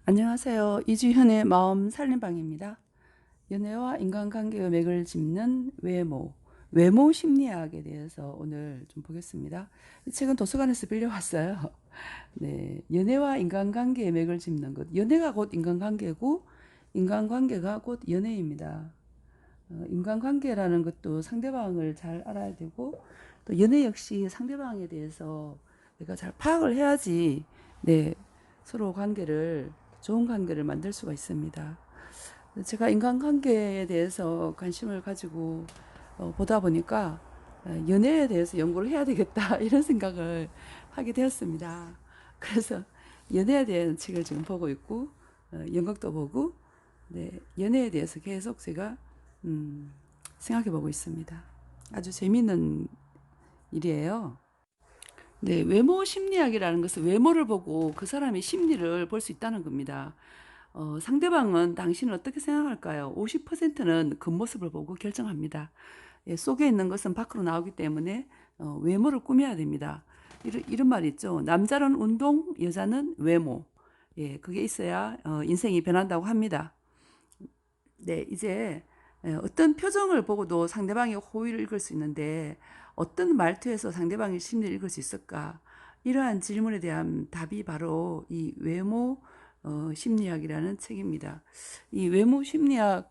안녕하세요. 이주현의 마음 살림방입니다. 연애와 인간관계의 맥을 짚는 외모 심리학에 대해서 오늘 좀 보겠습니다. 이 책은 도서관에서 빌려왔어요. 네, 연애와 인간관계의 맥을 짚는 것. 연애가 곧 인간관계고, 인간관계가 곧 연애입니다. 인간관계라는 것도 상대방을 잘 알아야 되고, 또 연애 역시 상대방에 대해서 내가 잘 파악을 해야지, 네, 서로 좋은 관계를 만들 수가 있습니다. 제가 인간관계에 대해서 관심을 가지고 보다 보니까 연애에 대해서 연구를 해야 되겠다 이런 생각을 하게 되었습니다. 그래서 연애에 대한 책을 지금 보고 있고 연극도 보고 네, 연애에 대해서 계속 제가 생각해 보고 있습니다. 아주 재미있는 일이에요. 네, 외모 심리학이라는 것은 외모를 보고 그 사람의 심리를 볼 수 있다는 겁니다. 상대방은 당신을 어떻게 생각할까요? 50%는 겉모습을 보고 결정합니다. 예, 속에 있는 것은 밖으로 나오기 때문에 외모를 꾸며야 됩니다. 이런 말이 있죠. 남자는 운동, 여자는 외모. 예, 그게 있어야 인생이 변한다고 합니다. 네, 이제 어떤 표정을 보고도 상대방의 호의를 읽을 수 있는데 어떤 말투에서 상대방의 심리를 읽을 수 있을까? 이러한 질문에 대한 답이 바로 이 외모 심리학이라는 책입니다. 이 외모 심리학에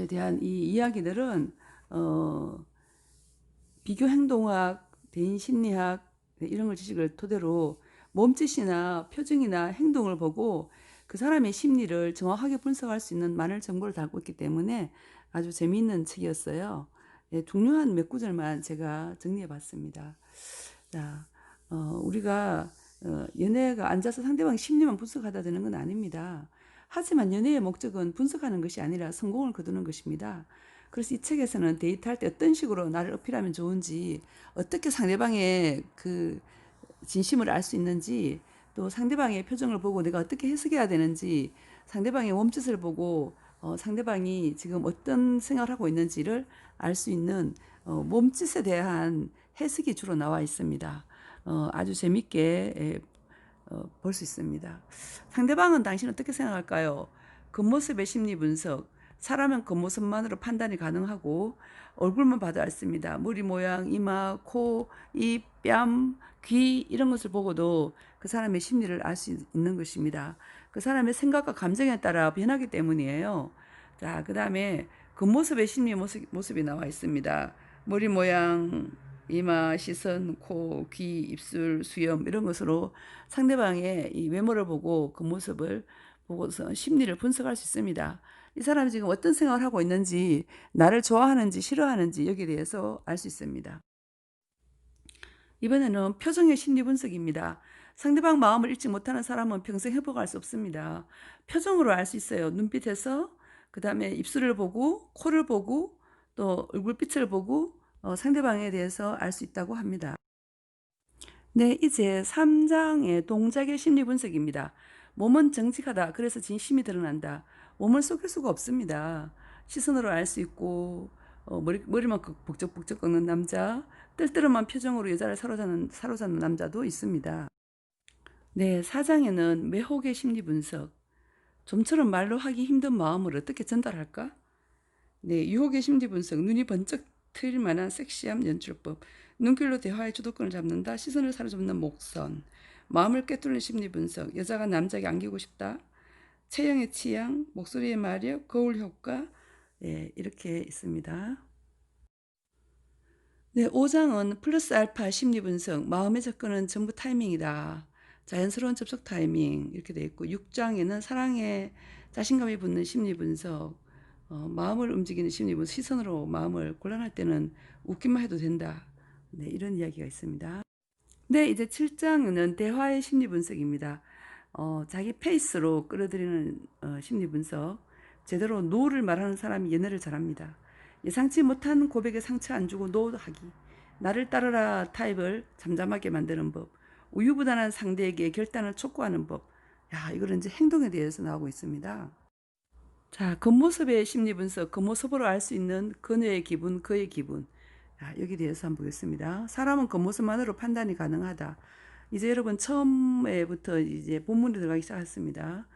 대한 이 이야기들은 어, 비교 행동학, 대인 심리학 네, 이런 걸 지식을 토대로 몸짓이나 표정이나 행동을 보고 그 사람의 심리를 정확하게 분석할 수 있는 많은 정보를 담고 있기 때문에 아주 재미있는 책이었어요. 예, 중요한 몇 구절만 제가 정리해 봤습니다. 자, 우리가 연애가 앉아서 상대방 심리만 분석하다 되는 건 아닙니다. 하지만 연애의 목적은 분석하는 것이 아니라 성공을 거두는 것입니다. 그래서 이 책에서는 데이트할 때 어떤 식으로 나를 어필하면 좋은지, 어떻게 상대방의 그 진심을 알 수 있는지, 또 상대방의 표정을 보고 내가 어떻게 해석해야 되는지, 상대방의 몸짓을 보고 상대방이 지금 어떤 생각을 하고 있는지를 알 수 있는 몸짓에 대한 해석이 주로 나와 있습니다. 아주 재밌게 볼 수 있습니다. 상대방은 당신 어떻게 생각할까요? 겉모습의 심리 분석. 사람은 겉모습만으로 판단이 가능하고 얼굴만 봐도 알습니다. 머리 모양, 이마, 코, 입, 뺨, 귀 이런 것을 보고도 그 사람의 심리를 알 수 있는 것입니다. 그 사람의 생각과 감정에 따라 변하기 때문이에요. 자, 그 다음에 겉모습의 심리 모습이 나와 있습니다. 머리 모양, 이마, 시선, 코, 귀, 입술, 수염 이런 것으로 상대방의 이 외모를 보고 그 모습을 보고서 심리를 분석할 수 있습니다. 이 사람이 지금 어떤 생각을 하고 있는지, 나를 좋아하는지 싫어하는지 여기에 대해서 알 수 있습니다. 이번에는 표정의 심리 분석입니다. 상대방 마음을 읽지 못하는 사람은 평생 회복할 수 없습니다. 표정으로 알 수 있어요. 눈빛에서, 그 다음에 입술을 보고, 코를 보고, 또 얼굴빛을 보고, 상대방에 대해서 알 수 있다고 합니다. 네, 이제 3장의 동작의 심리 분석입니다. 몸은 정직하다. 그래서 진심이 드러난다. 몸을 속일 수가 없습니다. 시선으로 알 수 있고, 머리만 북적북적 꺾는 남자, 떨떠름한 표정으로 여자를 사로잡는 남자도 있습니다. 네, 4장에는 매혹의 심리 분석. 좀처럼 말로 하기 힘든 마음을 어떻게 전달할까? 네, 유혹의 심리 분석, 눈이 번쩍 트일 만한 섹시함 연출법, 눈길로 대화의 주도권을 잡는다, 시선을 사로잡는 목선, 마음을 꿰뚫는 심리 분석, 여자가 남자에게 안기고 싶다, 체형의 취향, 목소리의 마력, 거울 효과, 예, 이렇게 있습니다. 네, 5장은 플러스 알파 심리 분석, 마음의 접근은 전부 타이밍이다. 자연스러운 접촉 타이밍 이렇게 돼 있고 6장에는 사랑에 자신감이 붙는 심리 분석, 마음을 움직이는 심리 분석, 시선으로 마음을 곤란할 때는 웃기만 해도 된다. 네, 이런 이야기가 있습니다. 네, 이제 7장은 대화의 심리 분석입니다. 자기 페이스로 끌어들이는 심리 분석. 제대로 노를 말하는 사람이 연애를 잘합니다. 예상치 못한 고백에 상처 안 주고 노하기. 나를 따르라 타입을 잠잠하게 만드는 법. 우유부단한 상대에게 결단을 촉구하는 법. 야, 이거는 이제 행동에 대해서 나오고 있습니다. 자, 겉모습의 심리 분석, 겉모습으로 알 수 있는 그녀의 기분, 그의 기분. 자, 여기에 대해서 한번 보겠습니다. 사람은 겉모습만으로 판단이 가능하다. 이제 여러분 처음에부터 이제 본문에 들어가기 시작했습니다.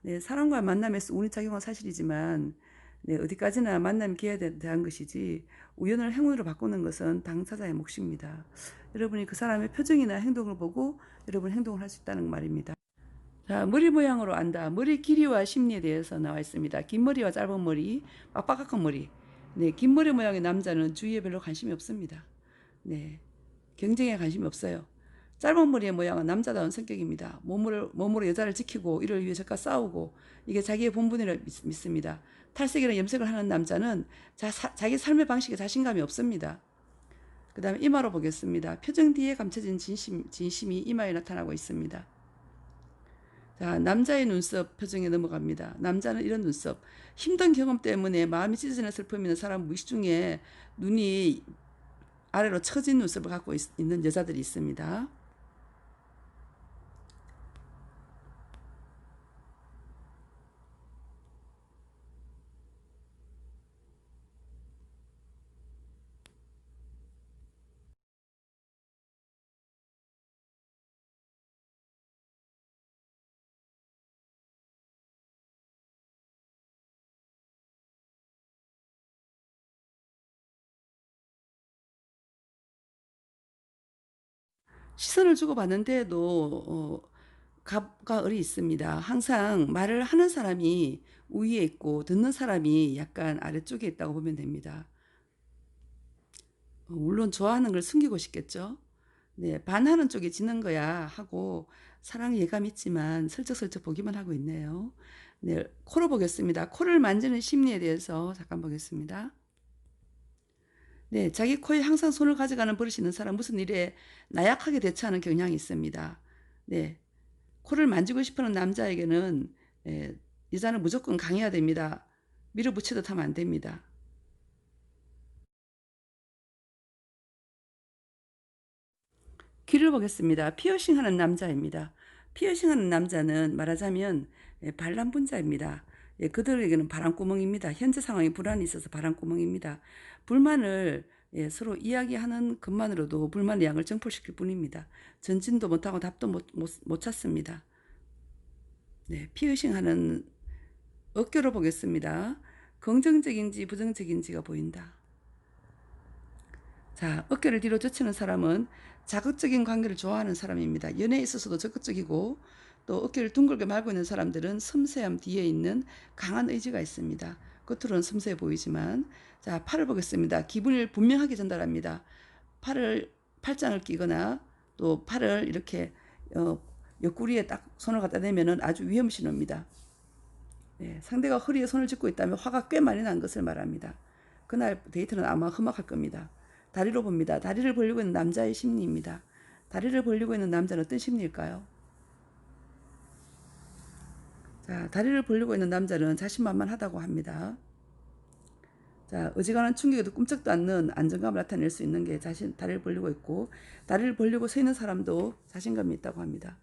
네, 사람과 만남에서 운이 작용한 사실이지만 네, 어디까지나 만남 기회에 대한 것이지 우연을 행운으로 바꾸는 것은 당사자의 몫입니다. 여러분이 그 사람의 표정이나 행동을 보고 여러분 행동을 할 수 있다는 말입니다. 자, 머리 모양으로 안다. 머리 길이와 심리에 대해서 나와 있습니다. 긴 머리와 짧은 머리, 빡빡한 머리. 네, 긴 머리 모양의 남자는 주위에 별로 관심이 없습니다. 네, 경쟁에 관심이 없어요. 짧은 머리의 모양은 남자다운 성격입니다. 몸으로 여자를 지키고 이를 위해 적과 싸우고 이게 자기의 본분이라 믿습니다. 탈색이나 염색을 하는 남자는 자기 삶의 방식에 자신감이 없습니다. 그 다음에 이마로 보겠습니다. 표정 뒤에 감춰진 진심이 이마에 나타나고 있습니다. 자, 남자의 눈썹 표정에 넘어갑니다. 남자는 이런 눈썹. 힘든 경험 때문에 마음이 찢어지는 슬픔이 있는 사람 무의식 중에 눈이 아래로 처진 눈썹을 갖고 있는 여자들이 있습니다. 시선을 주고받는데도 갑과 을이 있습니다. 항상 말을 하는 사람이 우위에 있고 듣는 사람이 약간 아래쪽에 있다고 보면 됩니다. 물론 좋아하는 걸 숨기고 싶겠죠. 네, 반하는 쪽에 지는 거야 하고 사랑 예감 있지만 슬쩍슬쩍 보기만 하고 있네요. 네, 코로 보겠습니다. 코를 만지는 심리에 대해서 잠깐 보겠습니다. 네, 자기 코에 항상 손을 가져가는 버릇이 있는 사람 무슨 일에 나약하게 대처하는 경향이 있습니다. 네, 코를 만지고 싶어하는 남자에게는 여자는 무조건 강해야 됩니다. 밀어붙이듯 하면 안 됩니다. 귀를 보겠습니다. 피어싱하는 남자입니다. 피어싱하는 남자는 말하자면 반란분자입니다. 그들에게는 바람구멍입니다. 현재 상황에 불안이 있어서 바람구멍입니다. 불만을 서로 이야기하는 것만으로도 불만의 양을 증폭시킬 뿐입니다. 전진도 못하고 답도 못 찾습니다. 네, 피어싱하는 어깨로 보겠습니다. 긍정적인지 부정적인지가 보인다. 자, 어깨를 뒤로 젖히는 사람은 자극적인 관계를 좋아하는 사람입니다. 연애에 있어서도 적극적이고 또 어깨를 둥글게 말고 있는 사람들은 섬세함 뒤에 있는 강한 의지가 있습니다. 겉으로는 섬세해 보이지만 자, 팔을 보겠습니다. 기분을 분명하게 전달합니다. 팔짱을 끼거나 또 팔을 이렇게 옆구리에 딱 손을 갖다 대면은 아주 위험 신호입니다. 네, 상대가 허리에 손을 짚고 있다면 화가 꽤 많이 난 것을 말합니다. 그날 데이트는 아마 험악할 겁니다. 다리로 봅니다. 다리를 벌리고 있는 남자의 심리입니다. 다리를 벌리고 있는 남자는 어떤 심리일까요? 자, 다리를 벌리고 있는 남자는 자신만만하다고 합니다. 자, 어지간한 충격에도 꿈쩍도 않는 안정감을 나타낼 수 있는 게 다리를 벌리고 있고, 다리를 벌리고 서 있는 사람도 자신감이 있다고 합니다.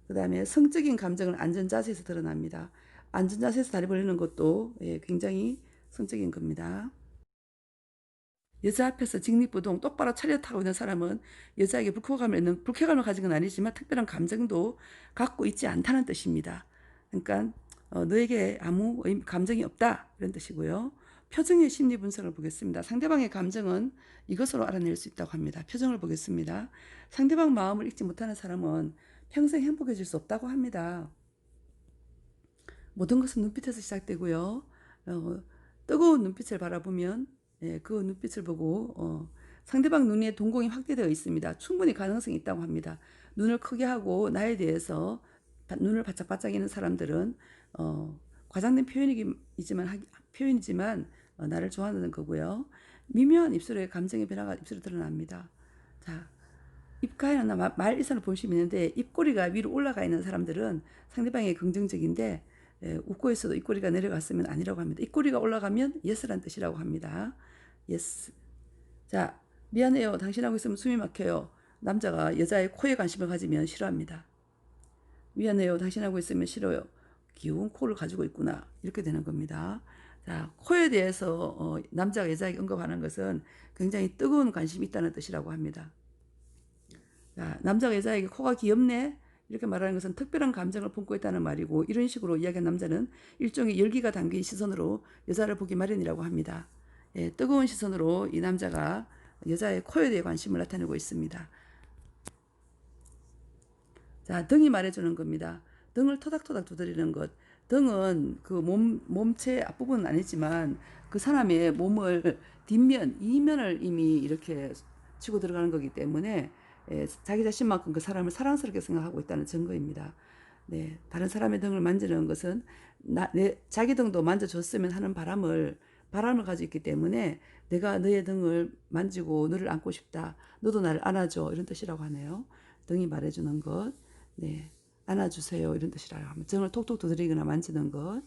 그 다음에 성적인 감정은 안전자세에서 드러납니다. 안전자세에서 다리 벌리는 것도 굉장히 성적인 겁니다. 여자 앞에서 직립부동 똑바로 차렷하고 있는 사람은 여자에게 불쾌감을 가진 건 아니지만 특별한 감정도 갖고 있지 않다는 뜻입니다. 그러니까 너에게 아무 감정이 없다 이런 뜻이고요. 표정의 심리 분석을 보겠습니다. 상대방의 감정은 이것으로 알아낼 수 있다고 합니다. 표정을 보겠습니다. 상대방 마음을 읽지 못하는 사람은 평생 행복해질 수 없다고 합니다. 모든 것은 눈빛에서 시작되고요. 뜨거운 눈빛을 바라보면 그 눈빛을 보고 상대방 눈에 동공이 확대되어 있습니다. 충분히 가능성이 있다고 합니다. 눈을 크게 하고 나에 대해서 눈을 바짝바짝 있는 사람들은 과장된 표현이지만 나를 좋아하는 거고요. 미묘한 입술의 감정의 변화가 입술에 드러납니다. 자, 입가에는 말이선을 볼 수 있는데 입꼬리가 위로 올라가 있는 사람들은 상대방이 긍정적인데 웃고 있어도 입꼬리가 내려갔으면 아니라고 합니다. 입꼬리가 올라가면 예스란 뜻이라고 합니다. 예스. 자, 미안해요. 당신하고 있으면 숨이 막혀요. 남자가 여자의 코에 관심을 가지면 싫어합니다. 미안해요. 당신하고 있으면 싫어요. 귀여운 코를 가지고 있구나. 이렇게 되는 겁니다. 자, 코에 대해서 남자가 여자에게 언급하는 것은 굉장히 뜨거운 관심이 있다는 뜻이라고 합니다. 자, 남자가 여자에게 코가 귀엽네 이렇게 말하는 것은 특별한 감정을 품고 있다는 말이고, 이런 식으로 이야기한 남자는 일종의 열기가 담긴 시선으로 여자를 보기 마련이라고 합니다. 예, 뜨거운 시선으로 이 남자가 여자의 코에 대해 관심을 나타내고 있습니다. 자, 등이 말해주는 겁니다. 등을 토닥토닥 두드리는 것. 등은 그 몸체 앞부분은 아니지만 그 사람의 몸을 뒷면, 이면을 이미 이렇게 치고 들어가는 거기 때문에 자기 자신만큼 그 사람을 사랑스럽게 생각하고 있다는 증거입니다. 네, 다른 사람의 등을 만지는 것은 자기 등도 만져줬으면 하는 바람을 가지고 있기 때문에 내가 너의 등을 만지고 너를 안고 싶다. 너도 나를 안아줘. 이런 뜻이라고 하네요. 등이 말해주는 것. 네, 안아주세요. 이런 뜻이라고 합니다. 등을 톡톡 두드리거나 만지는 것.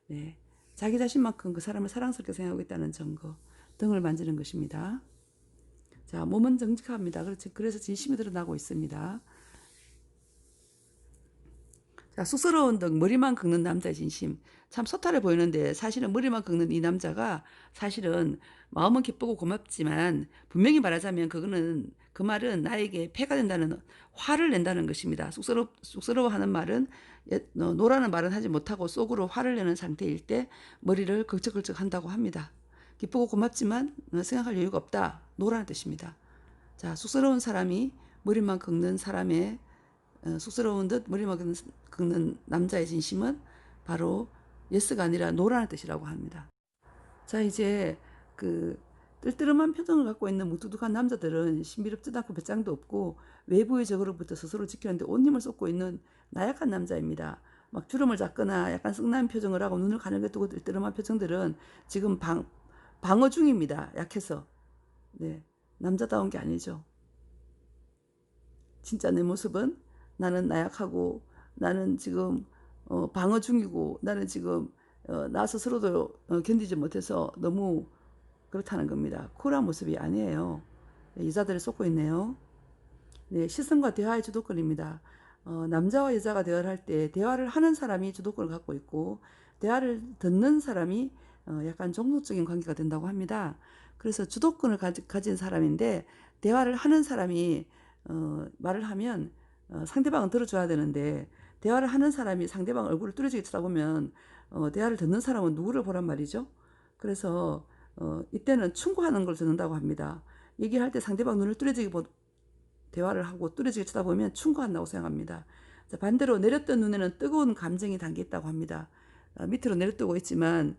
네, 자기 자신만큼 그 사람을 사랑스럽게 생각하고 있다는 증거. 등을 만지는 것입니다. 자, 몸은 정직합니다. 그래서 진심이 드러나고 있습니다. 자, 쑥스러운 등, 머리만 긁는 남자의 진심. 참 소탈해 보이는데 사실은 머리만 긁는 이 남자가 사실은 마음은 기쁘고 고맙지만 분명히 말하자면 그 말은 나에게 폐가 된다는, 화를 낸다는 것입니다. 쑥스러워하는 말은 노라는 말은 하지 못하고 속으로 화를 내는 상태일 때 머리를 긁적긁적 한다고 합니다. 기쁘고 고맙지만 생각할 여유가 없다. 노라는 뜻입니다. 자, 쑥스러운 사람이 머리만 긁는 사람의 쑥스러운 듯 머리만 긁는 남자의 진심은 바로 예스가 아니라 노라는 뜻이라고 합니다. 자, 이제 그 뜰뜨름한 표정을 갖고 있는 무뚝뚝한 남자들은 신비롭지도 않고 배짱도 없고 외부의 적으로부터 스스로 지키는데 온 힘을 쏟고 있는 나약한 남자입니다. 막 주름을 잡거나 약간 썩난 표정을 하고 눈을 가늘게 뜨고 뜰뜨름한 표정들은 지금 방어 중입니다. 약해서. 네, 남자다운 게 아니죠. 진짜 내 모습은 나는 나약하고 나는 지금 방어 중이고 나는 지금 나 스스로도 견디지 못해서 너무 그렇다는 겁니다. 쿨한 모습이 아니에요. 네, 여자들을 쏟고 있네요. 네, 시선과 대화의 주도권입니다. 남자와 여자가 대화를 할 때 대화를 하는 사람이 주도권을 갖고 있고 대화를 듣는 사람이 약간 종속적인 관계가 된다고 합니다. 그래서 주도권을 가진 사람인데 대화를 하는 사람이 말을 하면 상대방은 들어줘야 되는데 대화를 하는 사람이 상대방 얼굴을 뚜렷하게 쳐다보면 대화를 듣는 사람은 누구를 보란 말이죠. 그래서 이때는 충고하는 걸 듣는다고 합니다. 얘기할 때 상대방 눈을 뚜렷하게 대화를 하고 뚜렷하게 쳐다보면 충고한다고 생각합니다. 자, 반대로 내렸던 눈에는 뜨거운 감정이 담겨 있다고 합니다. 밑으로 내려뜨고 있지만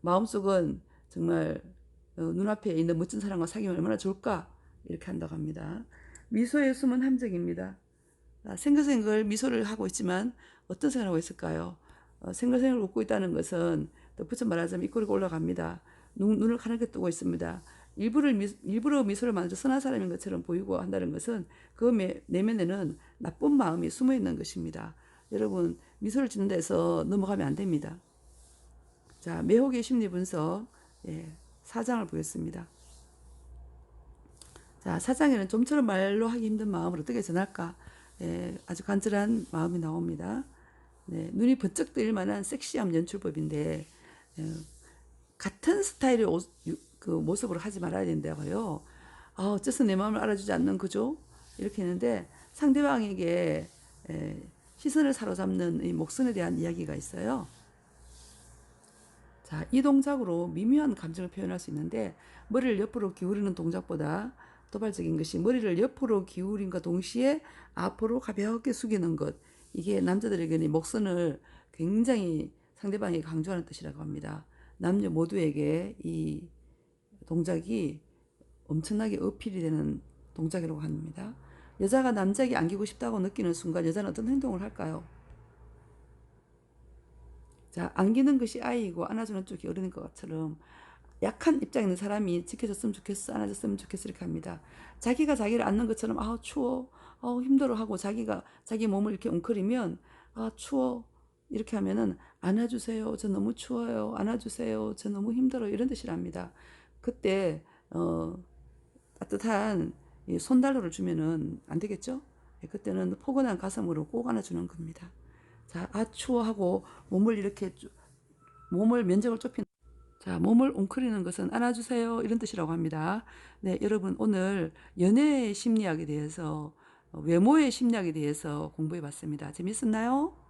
마음속은 정말 눈앞에 있는 멋진 사람과 사귀면 얼마나 좋을까 이렇게 한다고 합니다. 미소의 숨은 함정입니다. 생글생글 미소를 하고 있지만 어떤 생각을 하고 있을까요? 생글생글 웃고 있다는 것은 덧붙여 말하자면 입꼬리가 올라갑니다. 눈을 가늘게 뜨고 있습니다. 일부러 미소를 만들어 선한 사람인 것처럼 보이고 한다는 것은 그 내면에는 나쁜 마음이 숨어 있는 것입니다. 여러분, 미소를 짓는 데서 넘어가면 안 됩니다. 자, 매혹의 심리 분석 4장을 보겠습니다. 자, 4장에는 좀처럼 말로 하기 힘든 마음을 어떻게 전할까? 아주 간절한 마음이 나옵니다. 네, 눈이 번쩍 뜨일 만한 섹시함 연출법인데 같은 스타일의 그 모습으로 하지 말아야 된다고요. 어째서 내 마음을 알아주지 않는 거죠? 이렇게 했는데 상대방에게 시선을 사로잡는 이 목선에 대한 이야기가 있어요. 자, 이 동작으로 미묘한 감정을 표현할 수 있는데 머리를 옆으로 기울이는 동작보다 도발적인 것이 머리를 옆으로 기울임과 동시에 앞으로 가볍게 숙이는 것. 이게 남자들에게는 목선을 굉장히 상대방에게 강조하는 뜻이라고 합니다. 남녀 모두에게 이 동작이 엄청나게 어필이 되는 동작이라고 합니다. 여자가 남자에게 안기고 싶다고 느끼는 순간 여자는 어떤 행동을 할까요? 자, 안기는 것이 아이이고 안아주는 쪽이 어른인 것처럼 약한 입장에 있는 사람이 지켜줬으면 좋겠어, 안아줬으면 좋겠어 이렇게 합니다. 자기가 자기를 안는 것처럼 추워, 힘들어 하고 자기 몸을 이렇게 웅크리면 추워 이렇게 하면은 안아주세요, 저 너무 추워요, 안아주세요, 저 너무 힘들어요 이런 뜻이랍니다. 그때 따뜻한 손달로를 주면은 안 되겠죠? 그때는 포근한 가슴으로 꼭 안아주는 겁니다. 자, 추워 하고 몸을 면적을 좁힌 자, 몸을 웅크리는 것은 안아주세요 이런 뜻이라고 합니다. 네, 여러분 오늘 연애 심리학에 대해서 외모의 심리학에 대해서 공부해 봤습니다. 재밌었나요?